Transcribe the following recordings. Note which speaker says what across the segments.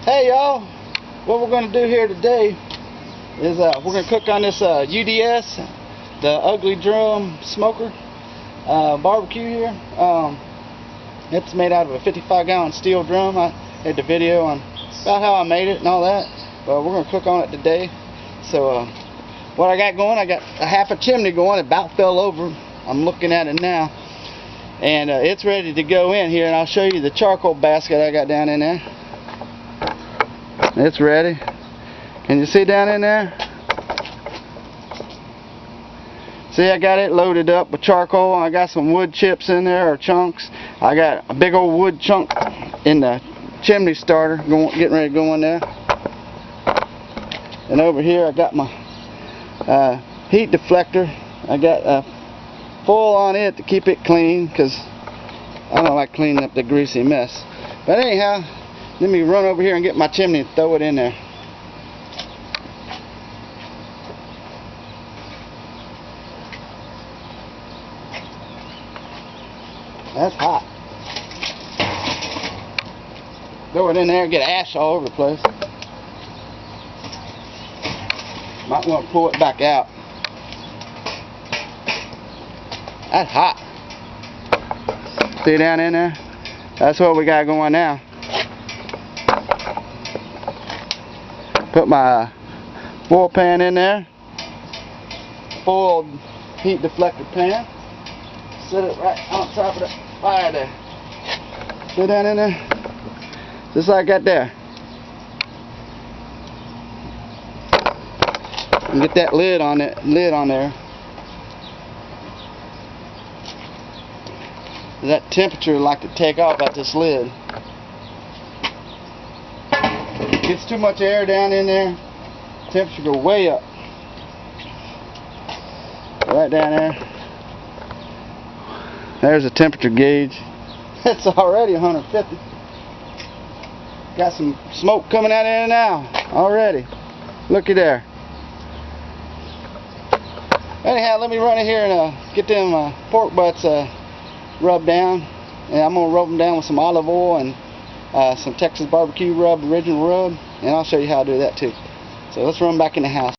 Speaker 1: Hey y'all, what we're going to do here today is we're going to cook on this UDS, the ugly drum smoker barbecue here. It's made out of a 55-gallon steel drum. I had the video on about how I made it and all that, but we're going to cook on it today. So what I got going, I got a half a chimney going. It about fell over. I'm looking at it now, and it's ready to go in here, and I'll show you the charcoal basket I got down in there. It's ready. Can you see down in there? See, I got it loaded up with charcoal. I got some wood chips in there, or chunks. I got a big old wood chunk in the chimney starter getting ready to go in there. And over here I got my heat deflector. I got foil on it to keep it clean, because I don't like cleaning up the greasy mess. But anyhow, let me run over here and get my chimney and throw it in there. That's hot. Throw it in there and get ash all over the place. Might want to pull it back out. That's hot. See down in there? That's what we got going now. Put my foil pan in there. Foil heat deflector pan. Set it right on top of the fire there. Sit down in there. Just like that there. And get that lid on there. That temperature like to take off at this lid. Gets too much air down in there, temperature go way up. Right down there. There's a temperature gauge. It's already 150. Got some smoke coming out of there now already. Looky there. Anyhow, let me run in here and get them pork butts rubbed down. And I'm going to rub them down with some olive oil and some Texas barbecue rub, original rub, and I'll show you how to do that too. So let's run back in the house.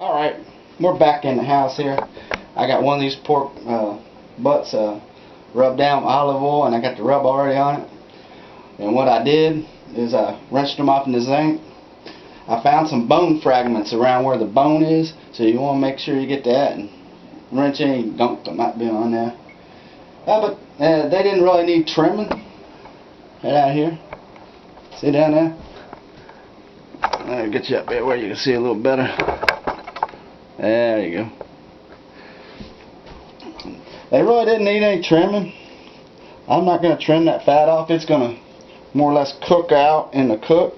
Speaker 1: Alright, we're back in the house here. I got one of these pork butts rubbed down with olive oil, and I got the rub already on it. And what I did is I rinsed them off in the zinc. I found some bone fragments around where the bone is, so you want to make sure you get that and wrench any gunk that might be on there. But they didn't really need trimming. Right out here. See down there? I'll get you up there where you can see a little better. There you go. They really didn't need any trimming. I'm not going to trim that fat off. It's going to more or less cook out in the cook.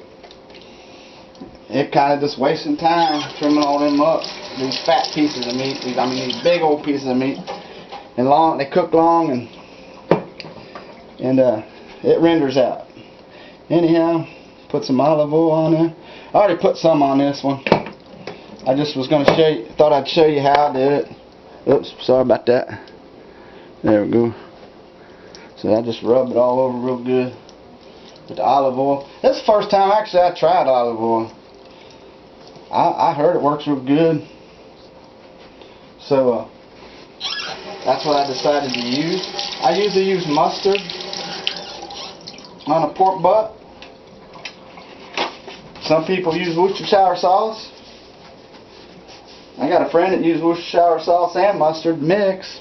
Speaker 1: It kind of just wasting time trimming all them up. These fat pieces of meat. These big old pieces of meat. And long, they cook long, and it renders out. Anyhow, put some olive oil on there. I already put some on this one. I just was going to show you, thought I'd show you how I did it. Oops, sorry about that. There we go. So I just rubbed it all over real good with the olive oil. This is the first time actually I tried olive oil. I heard it works real good. So that's what I decided to use. I usually use mustard on a pork butt. Some people use Worcestershire sauce. I got a friend that uses Worcestershire sauce and mustard mix.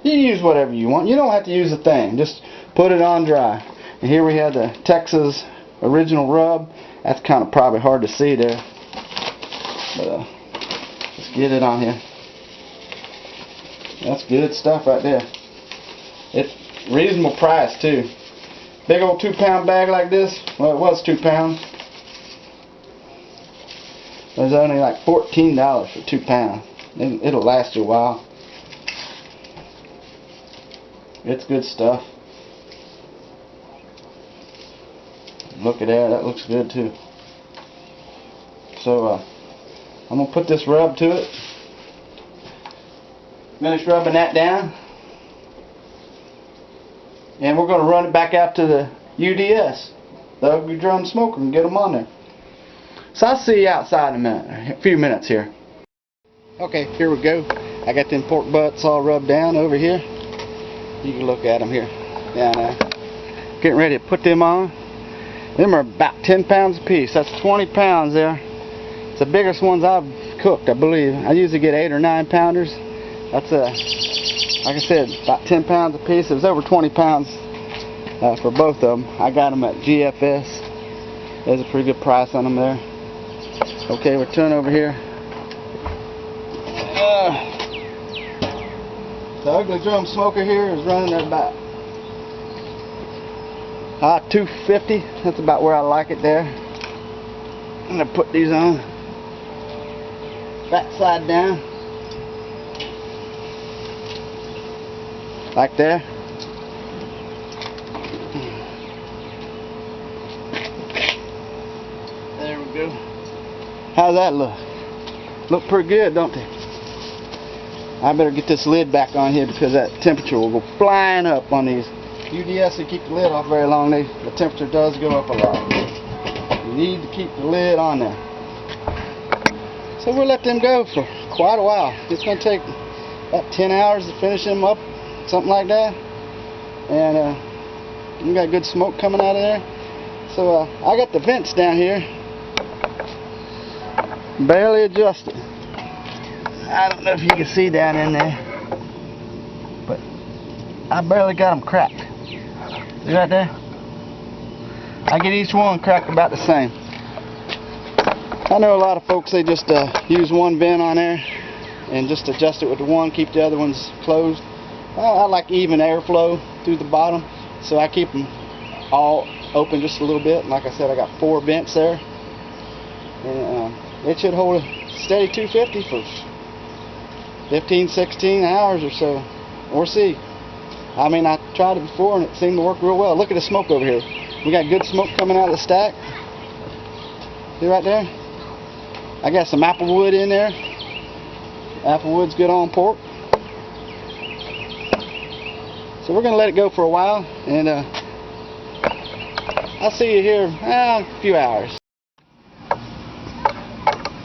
Speaker 1: You can use whatever you want. You don't have to use a thing. Just put it on dry. And here we have the Texas original rub. That's kind of probably hard to see there. But let's get it on here. That's good stuff right there. It's reasonable price too. Big old 2-pound bag like this. Well, it was 2 pounds. It was only like $14 for 2 pounds. It'll last you a while. It's good stuff. Look at that. That looks good too. So I'm gonna put this rub to it. Finish rubbing that down. And we're going to run it back out to the UDS. the ugly drum smoker and get them on there. So I'll see you outside in a few minutes here. Okay, here we go. I got them pork butts all rubbed down over here. You can look at them here. Down there. Getting ready to put them on. Them are about 10 pounds a piece. That's 20 pounds there. It's the biggest ones I've cooked, I believe. I usually get 8 or 9 pounders. That's like I said, about 10 pounds a piece. It was over 20 pounds for both of them. I got them at GFS. There's a pretty good price on them there. Okay, we'll turn over here. The ugly drum smoker here is running at about 250. That's about where I like it there. I'm going to put these on. Back side down. Like there. There we go. How's that look? Look pretty good, don't they? I better get this lid back on here because that temperature will go flying up on these. UDS to keep the lid off very long. The temperature does go up a lot. You need to keep the lid on there. So we'll let them go for quite a while. It's going to take about 10 hours to finish them up, something like that. And we got good smoke coming out of there. So I got the vents down here barely adjusted. I don't know if you can see down in there, but I barely got them cracked. See right there? I get each one cracked about the same. I know a lot of folks, they just use one vent on there and just adjust it with the one, keep the other ones closed. I like even airflow through the bottom, so I keep them all open just a little bit. Like I said, I got 4 vents there, and it should hold a steady 250 for 15, 16 hours or so, or see. I mean, I tried it before and it seemed to work real well. Look at the smoke over here. We got good smoke coming out of the stack. See right there? I got some apple wood in there. Apple wood's good on pork. So we're going to let it go for a while, and I'll see you here in a few hours.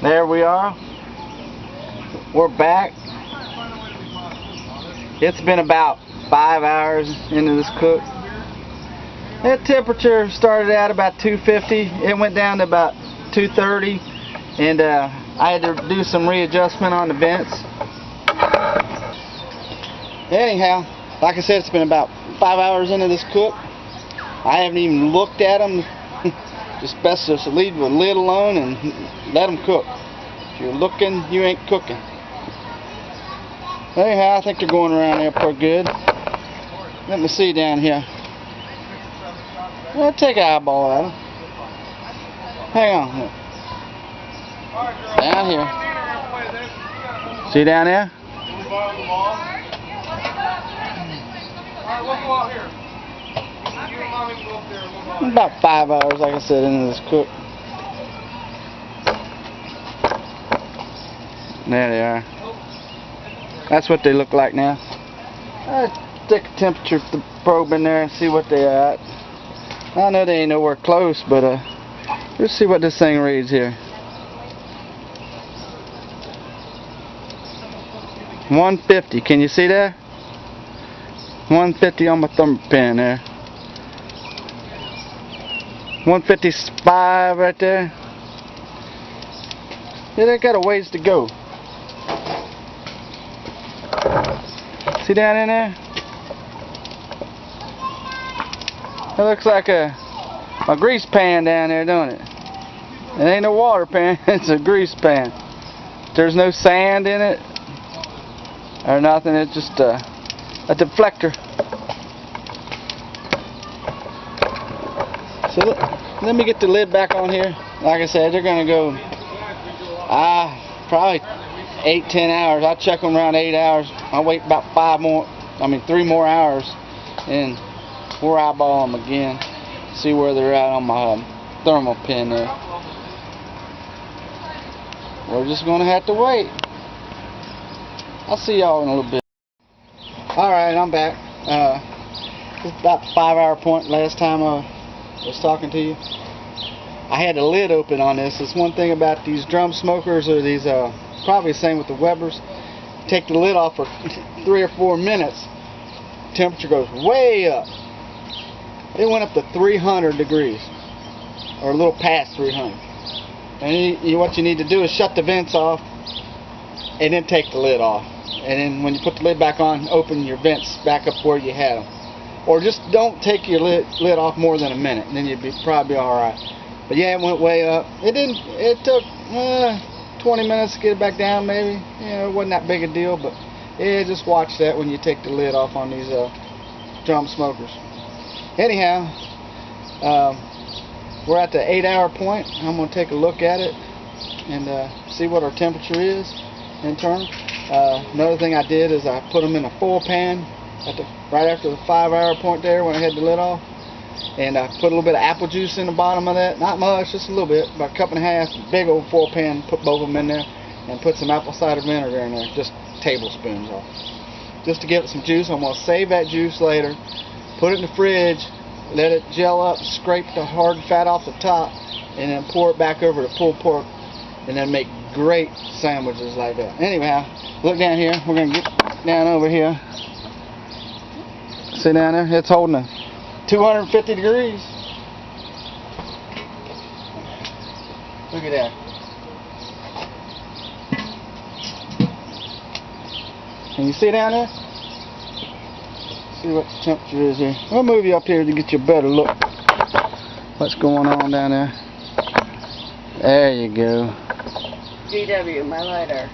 Speaker 1: There we are. We're back. It's been about 5 hours into this cook. That temperature started out about 250. It went down to about 230, and I had to do some readjustment on the vents. Anyhow, like I said, it's been about 5 hours into this cook. I haven't even looked at them. Just best just to leave the lid alone and let them cook. If you're looking, you ain't cooking. Anyhow, I think they're going around there pretty good. Let me see down here. I'll take an eyeball at them. Hang on. Down here. See down there? About 5 hours, like I said, into this cook. There they are. That's what they look like now. I'll stick a temperature probe in there and see what they are at. I know they ain't nowhere close, but let's see what this thing reads here. 150. Can you see that? 150 on my thumb pen there. 155 right there. Yeah, they got a ways to go. See down in there? It looks like a grease pan down there, don't it? It ain't a water pan, it's a grease pan. There's no sand in it or nothing, it's just a deflector. So let me get the lid back on here. Like I said, they're going to go probably 8-10 hours. I'll check them around 8 hours. I'll wait about 3 more hours, and we'll eyeball them again. See where they're at on my thermal pin there. We're just going to have to wait. I'll see y'all in a little bit. Alright, I'm back. It's about the 5 hour point. Last time I was talking to you. I had the lid open on this. It's one thing about these drum smokers, or these probably the same with the Webers. Take the lid off for 3 or 4 minutes, temperature goes way up. It went up to 300 degrees, or a little past 300. And what you need to do is shut the vents off and then take the lid off. And then when you put the lid back on, open your vents back up where you had them. Or just don't take your lid off more than a minute, and then you'd be probably alright. But yeah, it went way up. It took 20 minutes to get it back down, maybe. You know, it wasn't that big a deal, but yeah, just watch that when you take the lid off on these drum smokers. Anyhow, we're at the 8-hour point. I'm going to take a look at it and see what our temperature is internal. Another thing I did is I put them in a foil pan right after the 5-hour point there when I had the lid off. And I put a little bit of apple juice in the bottom of that. Not much, just a little bit. About a cup and a half. Big old foil pan. Put both of them in there. And put some apple cider vinegar in there. Just tablespoons off. Just to give it some juice. I'm going to save that juice later. Put it in the fridge. Let it gel up. Scrape the hard fat off the top. And then pour it back over the pulled pork. And then make great sandwiches like that. Anyhow, look down here. We're going to get down over here. See down there? It's holding a 250 degrees. Look at that. Can you see down there? See what the temperature is here. I'll move you up here to get you a better look. What's going on down there? There you go.
Speaker 2: GW, my lighter.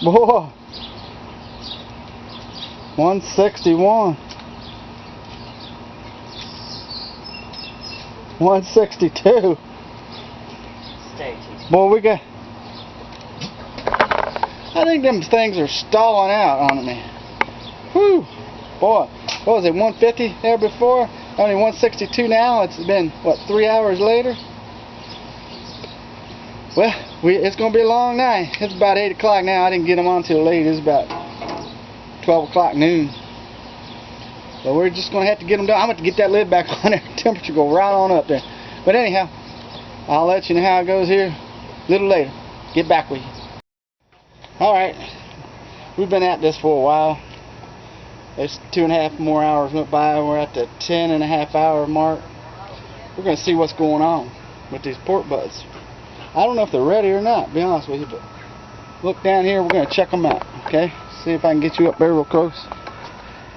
Speaker 1: Boy, 161, 162. Boy, we got. I think them things are stalling out on me. Whew, boy, what was it? 150 there before? Only 162 now. It's been what, 3 hours later? Well, it's going to be a long night. It's about 8 o'clock now. I didn't get them on till late. It's about 12 o'clock noon. So we're just going to have to get them done. I'm going to get that lid back on there. Temperature go right on up there. But anyhow, I'll let you know how it goes here a little later. Get back with you. Alright. We've been at this for a while. It's 2.5 more hours went by. We're at the 10.5 hour mark. We're going to see what's going on with these pork butts. I don't know if they're ready or not, to be honest with you, but look down here, we're going to check them out, okay? See if I can get you up there real close.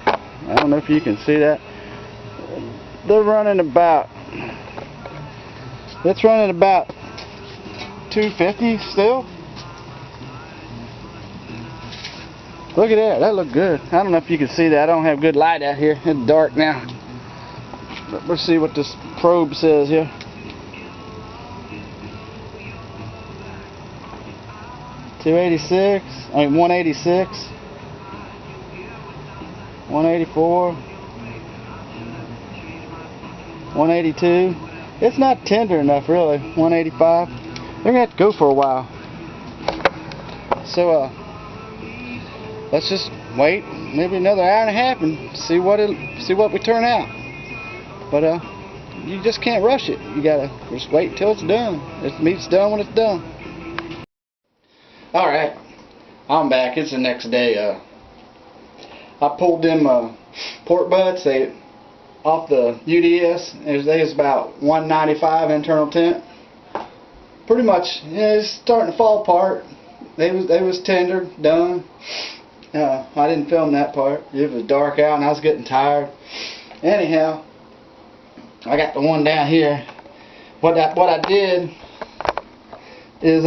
Speaker 1: I don't know if you can see that. They're running about, it's running about 250 still. Look at that, that looked good. I don't know if you can see that. I don't have good light out here. It's dark now. But let's see what this probe says here. 286, I mean 186, 184, 182. It's not tender enough really. 185. They're gonna have to go for a while. So let's just wait maybe another hour and a half and see what we turn out. But you just can't rush it. You gotta just wait until it's done. This meat's done when it's done. Alright, I'm back. It's the next day. I pulled them pork butts off the UDS. They was about 195 internal temp. Pretty much, yeah, it's starting to fall apart. They was tender, done. I didn't film that part. It was dark out and I was getting tired. Anyhow, I got the one down here. What I did is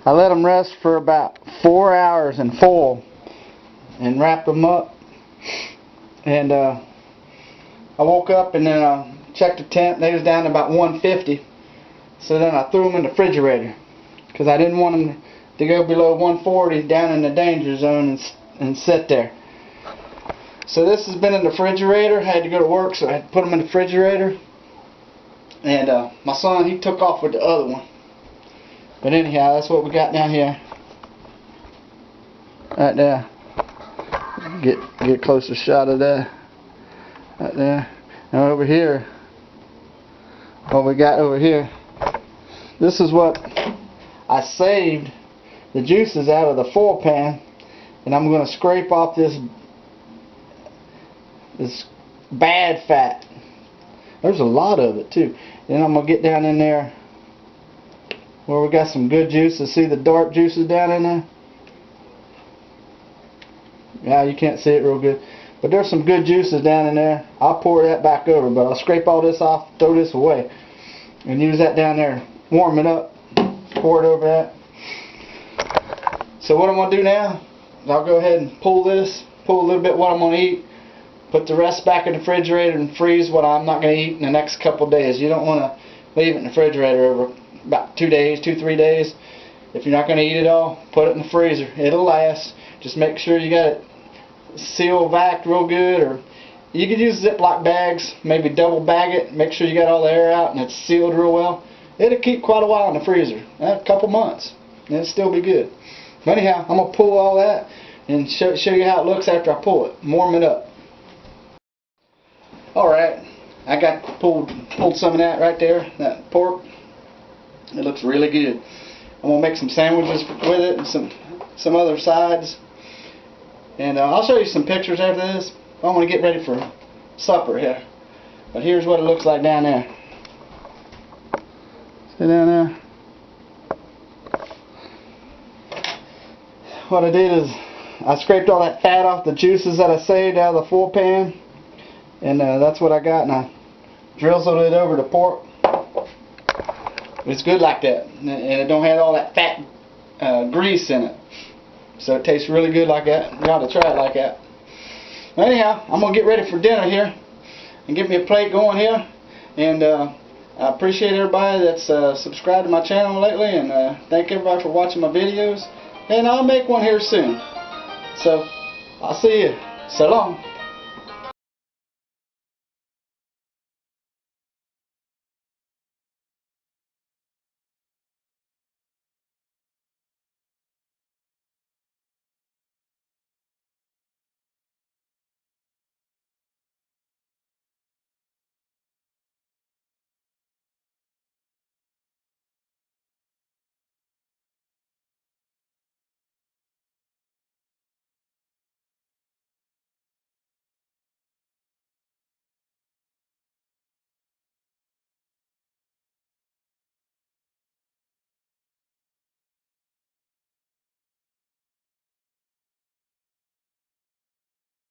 Speaker 1: I let them rest for about 4 hours in foil and wrapped them up. And I woke up and then I checked the temp. They was down to about 150. So then I threw them in the refrigerator because I didn't want them to go below 140 down in the danger zone and sit there. So this has been in the refrigerator. I had to go to work, so I had to put them in the refrigerator. And my son, he took off with the other one. But anyhow, that's what we got down here. Right there. Get closer shot of that. Right there. Now over here, what we got over here, this is what I saved the juices out of the foil pan, and I'm going to scrape off this bad fat. There's a lot of it too. Then I'm going to get down in there where we got some good juices. See the dark juices down in there? Yeah, you can't see it real good, but there's some good juices down in there. I'll pour that back over, but I'll scrape all this off, throw this away, and use that down there, warm it up, pour it over that. So what I'm going to do now is I'll go ahead and pull a little bit what I'm going to eat, put the rest back in the refrigerator and freeze what I'm not going to eat in the next couple of days. You don't want to leave it in the refrigerator over about 2 days, 2-3 days. If you're not going to eat it all, put it in the freezer. It'll last. Just make sure you got it sealed, vac real good, or you could use Ziploc bags, maybe double bag it, make sure you got all the air out and it's sealed real well. It'll keep quite a while in the freezer, a couple months, and it'll still be good. But anyhow, I'm going to pull all that and show you how it looks after I pull it, warm it up. Alright, I got pulled some of that right there, that pork. It looks really good. I'm going to make some sandwiches with it and some other sides. And I'll show you some pictures after this. I want to get ready for supper here. But here's what it looks like down there. See down there? What I did is I scraped all that fat off the juices that I saved out of the foil pan. And that's what I got. And I drizzled it over the pork. It's good like that. And it don't have all that fat grease in it. So it tastes really good like that. You ought to try it like that. But anyhow, I'm going to get ready for dinner here. And get me a plate going here. And I appreciate everybody that's subscribed to my channel lately. And thank everybody for watching my videos. And I'll make one here soon. So, I'll see you. So long.